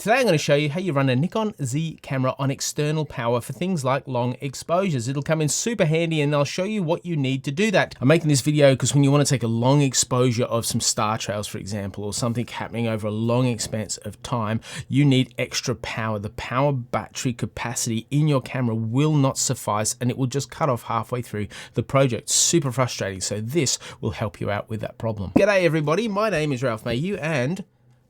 Today I'm going to show you how you run a Nikon Z camera on external power for things like long exposures. It'll come in super handy and I'll show you what you need to do that. I'm making this video because when you want to take a long exposure of some star trails, for example, or something happening over a long expanse of time, you need extra power. The power battery capacity in your camera will not suffice and it will just cut off halfway through the project. Super frustrating. So this will help you out with that problem. G'day everybody, my name is Ralph Mayhew and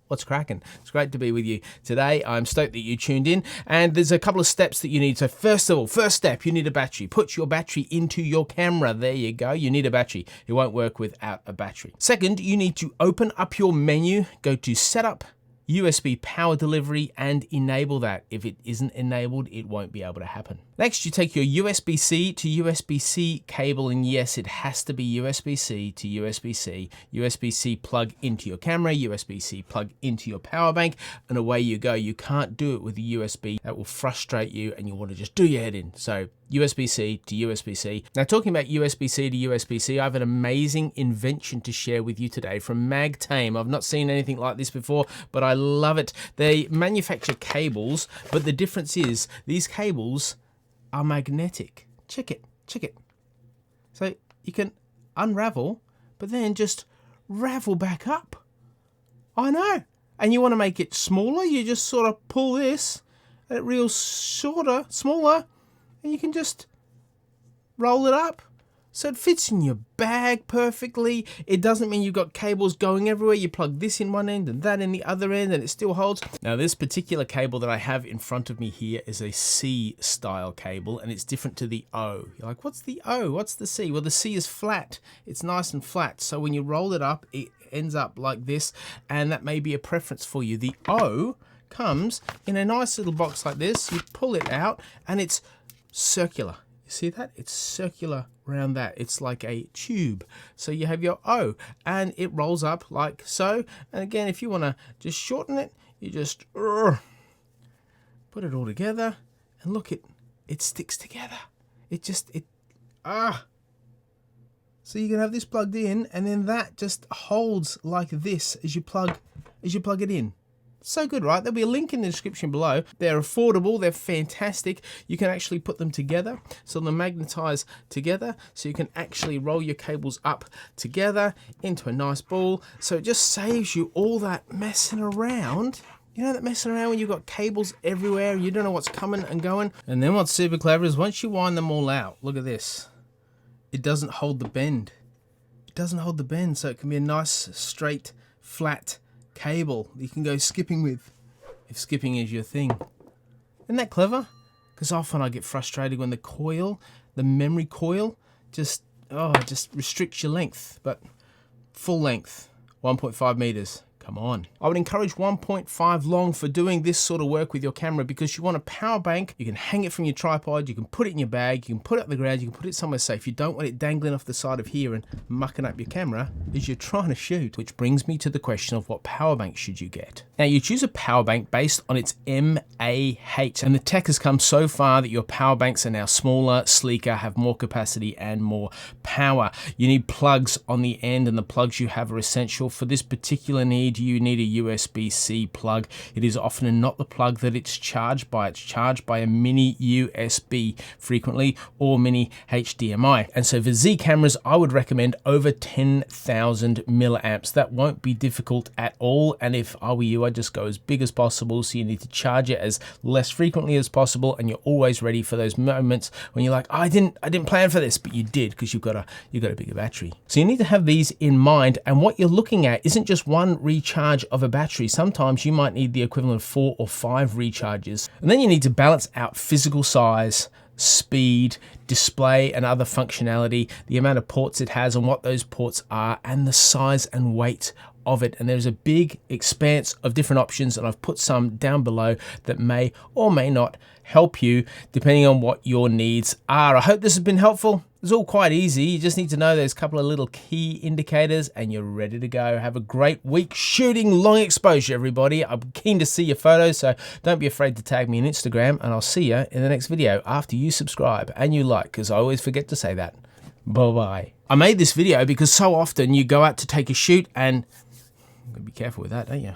what's cracking? It's great to be with you today. I'm stoked that you tuned in, and there's a couple of steps that you need. So first of all, first step, you need a battery. Put your battery into your camera. There you go. You need a battery. It won't work without a battery. Second, you need to open up your menu, go to Setup, USB power delivery, and enable that. If it isn't enabled, it won't be able to happen. Next, you take your USB-C to USB-C cable, and yes, it has to be USB-C to USB-C. USB-C plug into your camera, USB-C plug into your power bank, and away you go. You can't do it with a USB. That will frustrate you and you'll want to just do your head in. So USB-C to USB-C. Now, talking about USB-C to USB-C, I have an amazing invention to share with you today from MagTame. I've not seen anything like this before, but I love it. They manufacture cables, but the difference is these cables are magnetic. Check it, check it. So you can unravel, but then just ravel back up. I know. And you want to make it smaller, you just sort of pull this, and it reels smaller, and you can just roll it up. So it fits in your bag perfectly. It doesn't mean you've got cables going everywhere. You plug this in one end and that in the other end and it still holds. Now this particular cable that I have in front of me here is a C style cable and it's different to the O. You're like, what's the O? What's the C? Well, the C is flat. It's nice and flat. So when you roll it up, it ends up like this, and that may be a preference for you. The O comes in a nice little box like this. You pull it out and it's circular. See that? It's circular around that. It's like a tube. So you have your O and it rolls up like so. And again, if you want to just shorten it, you just put it all together and look, it sticks together. So you can have this plugged in and then that just holds like this as you plug it in. So good, right? There'll be a link in the description below. They're affordable, they're fantastic. You can actually put them together, so they'll magnetize together, so you can actually roll your cables up together into a nice ball. So it just saves you all that messing around. You know that messing around when you've got cables everywhere and you don't know what's coming and going? And then what's super clever is once you wind them all out, look at this. It doesn't hold the bend. It doesn't hold the bend, so it can be a nice, straight, flat cable that you can go skipping with, if skipping is your thing. Isn't that clever? Because often I get frustrated when the memory coil, just restricts your length, but full length, 1.5 meters. Come on. I would encourage 1.5 long for doing this sort of work with your camera because you want a power bank. You can hang it from your tripod, you can put it in your bag, you can put it on the ground, you can put it somewhere safe. You don't want it dangling off the side of here and mucking up your camera as you're trying to shoot. Which brings me to the question of what power bank should you get? Now you choose a power bank based on its MAH, and the tech has come so far that your power banks are now smaller, sleeker, have more capacity and more power. You need plugs on the end, and the plugs you have are essential. For this particular need, you need a USB-C plug. It is often not the plug that it's charged by. It's charged by a mini USB frequently or mini HDMI. And so for Z cameras, I would recommend over 10,000 milliamps. That won't be difficult at all. And if I were you, I'd just go as big as possible. So you need to charge it as less frequently as possible. And you're always ready for those moments when you're like, oh, I didn't plan for this, but you did because you've got a bigger battery. So you need to have these in mind. And what you're looking at isn't just one recharge of a battery. Sometimes you might need the equivalent of 4 or 5 recharges. And then you need to balance out physical size, speed, display and other functionality, the amount of ports it has and what those ports are, and the size and weight of it. And there's a big expanse of different options, and I've put some down below that may or may not help you depending on what your needs are. I hope this has been helpful. It's all quite easy. You just need to know there's a couple of little key indicators and you're ready to go. Have a great week shooting long exposure, everybody. I'm keen to see your photos, so don't be afraid to tag me on Instagram, and I'll see you in the next video after you subscribe and you like, because I always forget to say that. Bye-bye. I made this video because so often you go out to take a shoot and you gotta be careful with that, don't you?